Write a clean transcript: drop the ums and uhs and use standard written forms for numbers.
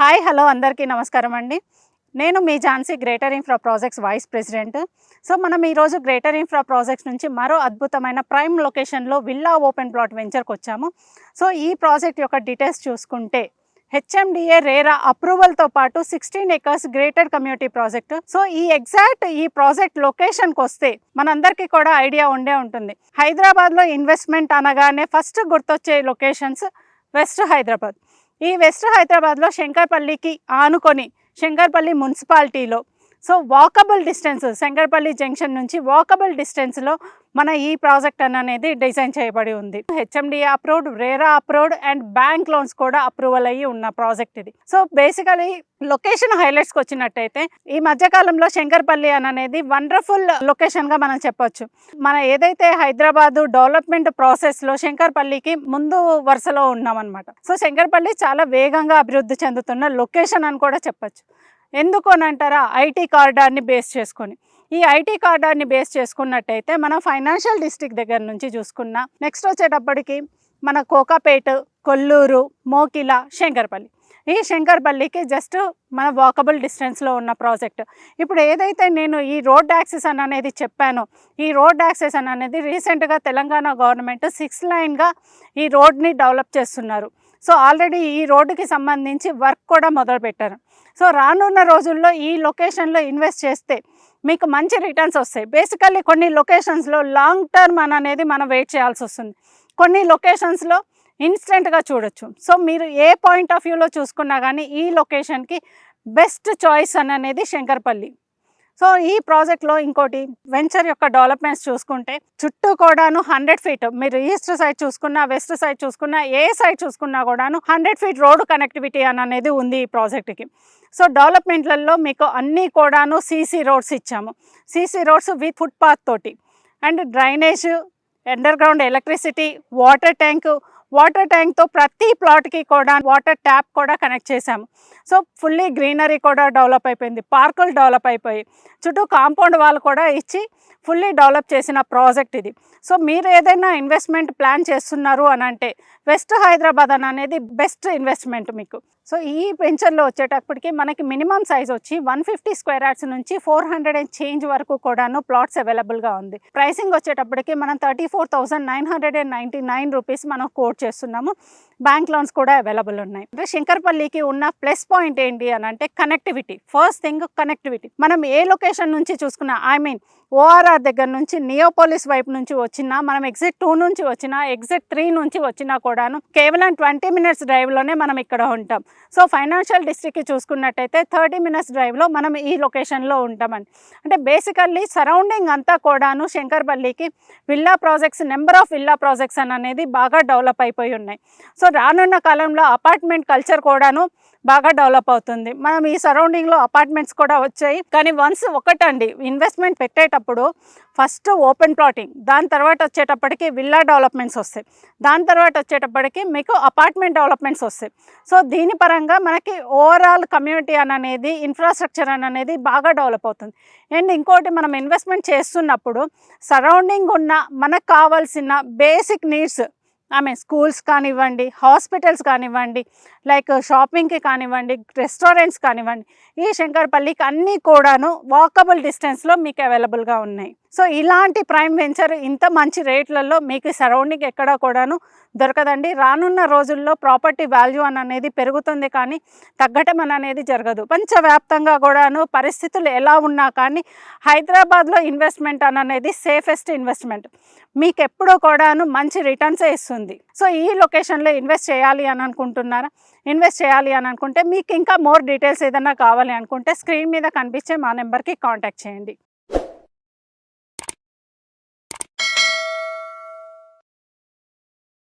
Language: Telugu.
హాయ్ హలో అందరికీ నమస్కారం అండి. నేను మీ Jhansi Greater Infra Projects vice president. So మనం ఈరోజు గ్రేటర్ ఇన్ఫ్రా ప్రాజెక్ట్స్ నుంచి మరో అద్భుతమైన ప్రైమ్ లొకేషన్లో విల్లా ఓపెన్ ప్లాట్ వెంచర్కి వచ్చాము. సో ఈ ప్రాజెక్ట్ యొక్క డీటెయిల్స్ చూసుకుంటే హెచ్ఎండిఏ రేరా అప్రూవల్తో పాటు 16 acres greater community project. So ఈ ప్రాజెక్ట్ లొకేషన్కి వస్తే మనందరికీ కూడా ఐడియా ఉండే ఉంటుంది. హైదరాబాద్లో ఇన్వెస్ట్మెంట్ అనగానే ఫస్ట్ గుర్తొచ్చే లొకేషన్స్ వెస్ట్ హైదరాబాద్. ఈ వెస్ట్ హైదరాబాద్లో శంకర్పల్లికి ఆనుకొని శంకర్పల్లి మున్సిపాలిటీలో so walkable distance Shankarpalli junction నుంచి వాకబుల్ డిస్టెన్స్లో మన ఈ ప్రాజెక్ట్ అనేది డిజైన్ చేయబడి ఉంది. HMDA approved, RERA approved and bank loans కూడా అప్రూవల్ అయ్యి ఉన్న ప్రాజెక్ట్ ఇది. సో బేసికలీ లొకేషన్ హైలైట్స్కి వచ్చినట్టయితే ఈ మధ్యకాలంలో శంకర్పల్లి అనేది వండర్ఫుల్ లొకేషన్గా మనం చెప్పొచ్చు. మన ఏదైతే హైదరాబాదు డెవలప్మెంట్ ప్రాసెస్లో శంకర్పల్లికి ముందు వరుసలో ఉన్నామన్నమాట. సో శంకర్పల్లి చాలా వేగంగా అభివృద్ధి చెందుతున్న లొకేషన్ అని కూడా చెప్పచ్చు. ఎందుకు అని అంటారా, ఐటీ కారిడార్ని బేస్ చేసుకొని. ఈ ఐటీ కారిడార్ని బేస్ చేసుకున్నట్టయితే మనం ఫైనాన్షియల్ డిస్ట్రిక్ట్ దగ్గర నుంచి చూసుకున్న నెక్స్ట్ వచ్చేటప్పటికి మన కోకాపేట, కొల్లూరు, మోకిల, శంకర్పల్లి. ఈ శంకర్పల్లికి జస్ట్ మన వాకబుల్ డిస్టెన్స్లో ఉన్న ప్రాజెక్ట్. ఇప్పుడు ఏదైతే నేను ఈ రోడ్ యాక్సెస్ అనేది చెప్పానో, ఈ రోడ్ యాక్సెస్ అనేది రీసెంట్గా తెలంగాణ గవర్నమెంట్ 6 లైన్గా ఈ రోడ్ని డెవలప్ చేస్తున్నారు. సో ఆల్రెడీ ఈ రోడ్డుకి సంబంధించి వర్క్ కూడా మొదలుపెట్టారు. సో రానున్న రోజుల్లో ఈ లొకేషన్లో ఇన్వెస్ట్ చేస్తే మీకు మంచి రిటర్న్స్ వస్తాయి. బేసికల్లీ కొన్ని లొకేషన్స్లో లాంగ్ టర్మ్ అనేది మనం వెయిట్ చేయాల్సి వస్తుంది. కొన్ని లొకేషన్స్లో ఇన్స్టెంట్గా చూడొచ్చు. సో మీరు ఏ పాయింట్ ఆఫ్ వ్యూలో చూసుకున్నా కానీ ఈ లొకేషన్కి బెస్ట్ చాయిస్ అనేది శంకర్పల్లి. సో ఈ ప్రాజెక్ట్లో ఇంకోటి వెంచర్ యొక్క డెవలప్మెంట్స్ చూసుకుంటే చుట్టూ కూడాను 100 feet, మీరు ఈస్ట్ సైడ్ చూసుకున్నా వెస్ట్ సైడ్ చూసుకున్నా ఏ సైడ్ చూసుకున్నా కూడాను 100 feet రోడ్ కనెక్టివిటీ అనేది ఉంది ఈ ప్రాజెక్ట్కి. సో డెవలప్మెంట్లలో మీకు అన్నీ కూడాను సీసీ రోడ్స్ ఇచ్చాము. సీసీ రోడ్స్ విత్ ఫుట్పాత్ తోటి and drainage, underground electricity, water ట్యాంక్తో ప్రతి ప్లాట్కి కూడా వాటర్ ట్యాప్ కూడా కనెక్ట్ చేశాము. సో ఫుల్లీ గ్రీనరీ కూడా డెవలప్ అయిపోయింది, పార్కులు డెవలప్ అయిపోయి చుట్టూ కాంపౌండ్ వాళ్ళు కూడా ఇచ్చి ఫుల్లీ డెవలప్ చేసిన ప్రాజెక్ట్ ఇది. సో మీరు ఏదైనా ఇన్వెస్ట్మెంట్ ప్లాన్ చేస్తున్నారు అని అంటే వెస్ట్ హైదరాబాద్ అనేది బెస్ట్ ఇన్వెస్ట్మెంట్ మీకు. సో ఈ వెంచర్లో వచ్చేటప్పటికి మనకి మినిమం సైజ్ వచ్చి 150 square yards నుంచి 400 and change వరకు కూడాను ప్లాట్స్ అవైలబుల్గా ఉంది. ప్రైసింగ్ వచ్చేటప్పటికి మనం 34,999 రూపీస్ మనం కోట్ చేస్తున్నాము. బ్యాంక్ లోన్స్ కూడా అవైలబుల్ ఉన్నాయి. అంటే శంకర్పల్లికి ఉన్న ప్లస్ పాయింట్ ఏంటి అని అంటే కనెక్టివిటీ. First thing connectivity. మనం ఏ లొకేషన్ నుంచి చూసుకున్నా, ఓఆర్ఆర్ దగ్గర నుంచి నియోపోలిస్ వైపు నుంచి వచ్చినా, మనం ఎగ్జిట్ 2 నుంచి వచ్చినా, ఎగ్జిట్ 3 నుంచి వచ్చినా కూడాను కేవలం 20 minutes డ్రైవ్లోనే మనం ఇక్కడ ఉంటాం. సో ఫైనాన్షియల్ డిస్ట్రిక్ట్కి చూసుకున్నట్టయితే 30 minutes డ్రైవ్లో మనం ఈ లొకేషన్లో ఉంటామని. అంటే బేసికల్లీ సరౌండింగ్ అంతా కూడాను శంకర్పల్లికి villa projects, number of villa projects అనేది బాగా డెవలప్ అయిపోయి ఉన్నాయి. సో రానున్న కాలంలో అపార్ట్మెంట్ కల్చర్ కూడాను బాగా డెవలప్ అవుతుంది. మనం ఈ సరౌండింగ్లో అపార్ట్మెంట్స్ కూడా వచ్చాయి. కానీ వన్స్ ఒకటండి, ఇన్వెస్ట్మెంట్ పెట్టేటప్పుడు ఫస్ట్ ఓపెన్ ప్లాటింగ్, దాని తర్వాత వచ్చేటప్పటికి విల్లా డెవలప్మెంట్స్ వస్తాయి, దాని తర్వాత వచ్చేటప్పటికి మీకు అపార్ట్మెంట్ డెవలప్మెంట్స్ వస్తాయి. సో దీని పరంగా మనకి ఓవరాల్ కమ్యూనిటీ అనేది ఇన్ఫ్రాస్ట్రక్చర్ అనేది బాగా డెవలప్ అవుతుంది. అండ్ ఇంకోటి, మనం ఇన్వెస్ట్మెంట్ చేస్తున్నప్పుడు సరౌండింగ్ ఉన్న మనకు కావాల్సిన బేసిక్ నీడ్స్, స్కూల్స్ కానివ్వండి, హాస్పిటల్స్ కానివ్వండి, లైక్ షాపింగ్కి కానివ్వండి, రెస్టారెంట్స్ కానివ్వండి, ఈ శంకర్పల్లికి అన్నీ కూడాను వాకబుల్ డిస్టెన్స్లో మీకు అవైలబుల్గా ఉన్నాయి. సో ఇలాంటి ప్రైమ్ వెంచర్ ఇంత మంచి రేట్లలో మీకు సరౌండింగ్ ఎక్కడా కూడాను దొరకదండి. రానున్న రోజుల్లో ప్రాపర్టీ వాల్యూ అనేది పెరుగుతుంది, కానీ తగ్గటం అనేది జరగదు. ప్రపంచవ్యాప్తంగా కూడాను పరిస్థితులు ఎలా ఉన్నా కానీ హైదరాబాద్లో ఇన్వెస్ట్మెంట్ అనేది సేఫెస్ట్ ఇన్వెస్ట్మెంట్. మీకు ఎప్పుడూ కూడాను మంచి రిటర్న్సే ఇస్తుంది. సో ఈ లొకేషన్లో ఇన్వెస్ట్ చేయాలి అని అనుకుంటున్నారా? ఇన్వెస్ట్ చేయాలి అని అనుకుంటే, మీకు ఇంకా మోర్ డీటెయిల్స్ ఏదైనా కావాలి అనుకుంటే స్క్రీన్ మీద కనిపించే మా నెంబర్కి కాంటాక్ట్ చేయండి.